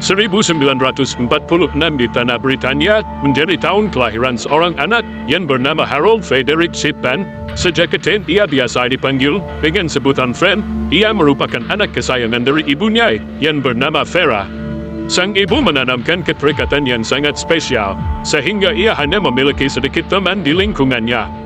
1946 di Tanah Britania menjadi tahun kelahiran seorang anak yang bernama Harold Frederick Shipman. Sejak kecil ia biasa dipanggil dengan sebutan Fred. Ia merupakan anak kesayangan dari ibunya yang bernama Vera. Sang ibu menanamkan keterikatan yang sangat spesial, sehingga ia hanya memiliki sedikit teman di lingkungannya.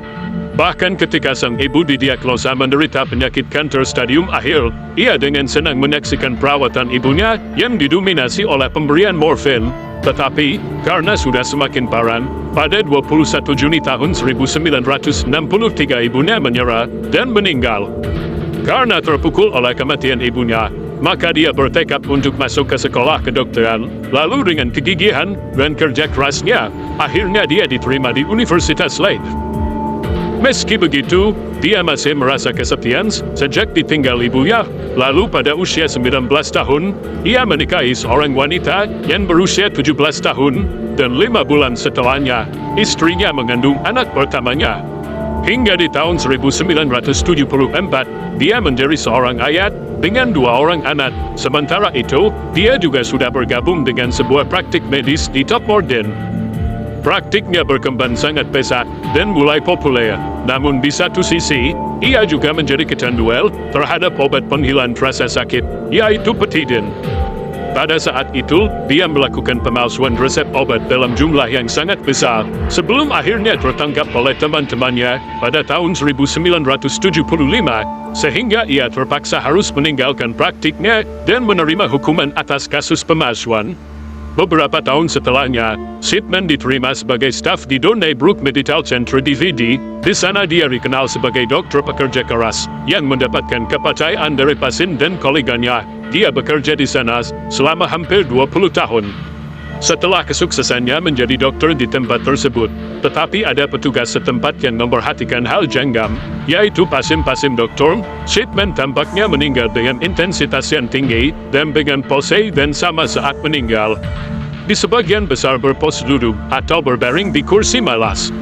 Bahkan ketika sang ibu didiagnosa menderita penyakit kanker stadium akhir, ia dengan senang menyaksikan perawatan ibunya yang didominasi oleh pemberian morfin. Tetapi, karena sudah semakin parah, pada 21 Juni tahun 1963 ibunya menyerah dan meninggal. Karena terpukul oleh kematian ibunya, maka dia bertekad untuk masuk ke sekolah kedokteran. Lalu dengan kegigihan dan kerja kerasnya, akhirnya dia diterima di Universitas Leiden. Meski begitu, dia masih merasa kesepian sejak ditinggal ibunya. Lalu pada usia 19 tahun, ia menikahi seorang wanita yang berusia 17 tahun, dan 5 bulan setelahnya, istrinya mengandung anak pertamanya. Hingga di tahun 1974, dia menjadi seorang ayah dengan 2 orang anak. Sementara itu, dia juga sudah bergabung dengan sebuah praktik medis di Top Morden. Praktiknya berkembang sangat pesat dan mulai populer. Namun di satu sisi, ia juga menjadi kecanduan terhadap obat penghilang rasa sakit, yaitu Petidin. Pada saat itu, dia melakukan pemalsuan resep obat dalam jumlah yang sangat besar, sebelum akhirnya tertangkap oleh teman-temannya pada tahun 1975, sehingga ia terpaksa harus meninggalkan praktiknya dan menerima hukuman atas kasus pemalsuan. Beberapa tahun setelahnya, Shipman diterima sebagai staf di Donnybrook Medical Center DVD. Di sana dia dikenal sebagai dokter pekerja keras yang mendapatkan kepercayaan dari pasien dan koleganya. Dia bekerja di sana selama hampir 20 tahun. Setelah kesuksesannya menjadi dokter di tempat tersebut, tetapi ada petugas setempat yang memperhatikan hal janggal, yaitu pasien-pasien dokter. Shipman tampaknya meninggal dengan intensitas yang tinggi dan dengan pose dan sama saat meninggal. Di sebagian besar berpos duduk atau berbaring di kursi malas.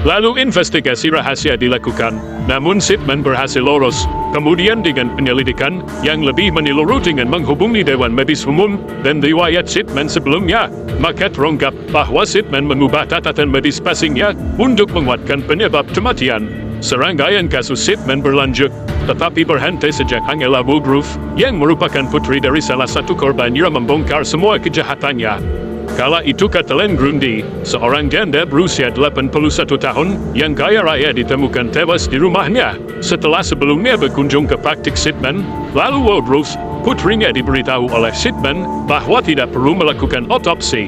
Lalu investigasi rahasia dilakukan, namun Shipman berhasil lolos. Kemudian dengan penyelidikan yang lebih menyeluruh dengan menghubungi Dewan Medis Umum dan riwayat Shipman sebelumnya, maka terungkap bahwa Shipman mengubah catatan medis pasiennya untuk menguatkan penyebab kematian. Serangkaian kasus Shipman berlanjut, tetapi berhenti sejak Angela Woodruff, yang merupakan putri dari salah satu korbannya, membongkar semua kejahatannya. Kala itu Kathleen Grundy, seorang janda berusia 81 tahun yang kaya raya, ditemukan tewas di rumahnya setelah sebelumnya berkunjung ke praktik Shipman. Lalu Woodruff, putrinya, diberitahu oleh Shipman bahwa tidak perlu melakukan otopsi.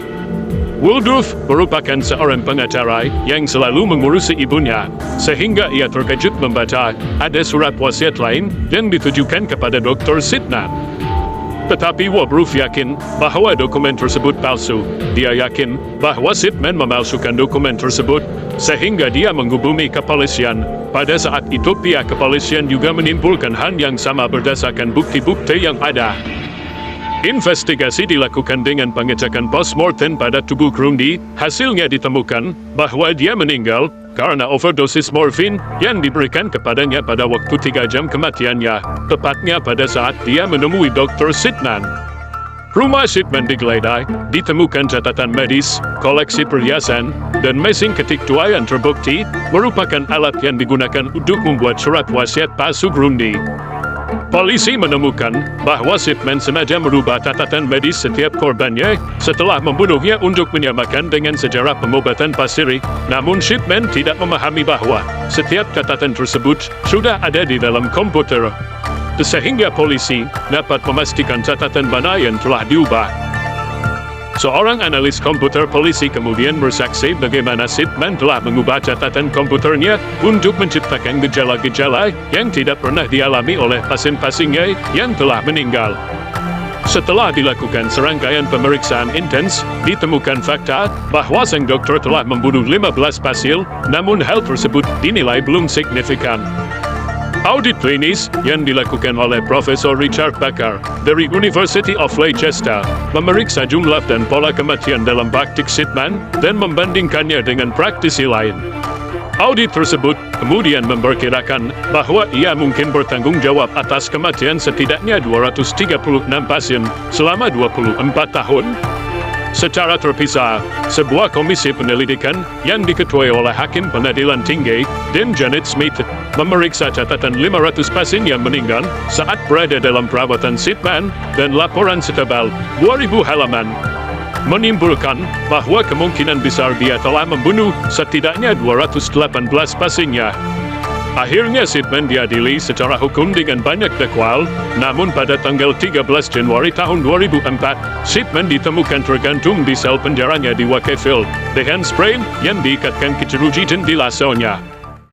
Woodruff merupakan seorang pengacara yang selalu mengurusi ibunya, sehingga ia terkejut membaca ada surat wasiat lain yang ditujukan kepada Dr. Shipman. Tetapi Woodruff yakin bahwa dokumen tersebut palsu. Dia yakin bahwa Shipman memalsukan dokumen tersebut, sehingga dia menghubungi kepolisian. Pada saat itu pihak kepolisian juga menyimpulkan hal yang sama berdasarkan bukti-bukti yang ada. Investigasi dilakukan dengan pengecekan post-mortem pada tubuh Grundy. Hasilnya ditemukan bahwa dia meninggal karena overdosis morfin yang diberikan kepadanya pada waktu 3 jam kematiannya, tepatnya pada saat dia menemui Dr. Shipman. Rumah Shipman digeledah, ditemukan catatan medis, koleksi perhiasan, dan mesin ketik tua yang terbukti merupakan alat yang digunakan untuk membuat surat wasiat palsu Grundy. Polisi menemukan bahwa Shipman sengaja merubah catatan medis setiap korbannya setelah membunuhnya untuk menyamakan dengan sejarah pengobatan pasiri. Namun Shipman tidak memahami bahwa setiap catatan tersebut sudah ada di dalam komputer, sehingga polisi dapat memastikan catatan mana yang telah diubah. Seorang analis komputer polisi kemudian bersaksi bagaimana Shipman telah mengubah catatan komputernya untuk menciptakan gejala-gejala yang tidak pernah dialami oleh pasien-pasiennya yang telah meninggal. Setelah dilakukan serangkaian pemeriksaan intens, ditemukan fakta bahwa sang dokter telah membunuh 15 pasien, namun hal tersebut dinilai belum signifikan. Audit klinis yang dilakukan oleh Profesor Richard Bakar dari University of Leicester memeriksa jumlah dan pola kematian dalam praktik Shipman dan membandingkannya dengan praktisi lain. Audit tersebut kemudian memperkirakan bahwa ia mungkin bertanggung jawab atas kematian setidaknya 236 pasien selama 24 tahun. Secara terpisah, sebuah komisi penyelidikan yang diketuai oleh Hakim Pengadilan Tinggi, Dean Janet Smith, memeriksa catatan 500 pasien yang meninggal saat berada dalam perawatan Sitban dan laporan setebal 2.000 halaman menimbulkan bahwa kemungkinan besar dia telah membunuh setidaknya 218 pasiennya. Akhirnya Sitban diadili secara hukum dengan banyak dakwaan, namun pada tanggal 13 Januari tahun 2004, Sitban ditemukan tergantung di sel penjaranya di Wakefield dengan sprain yang diikatkan ke jeruji dan di lasonya.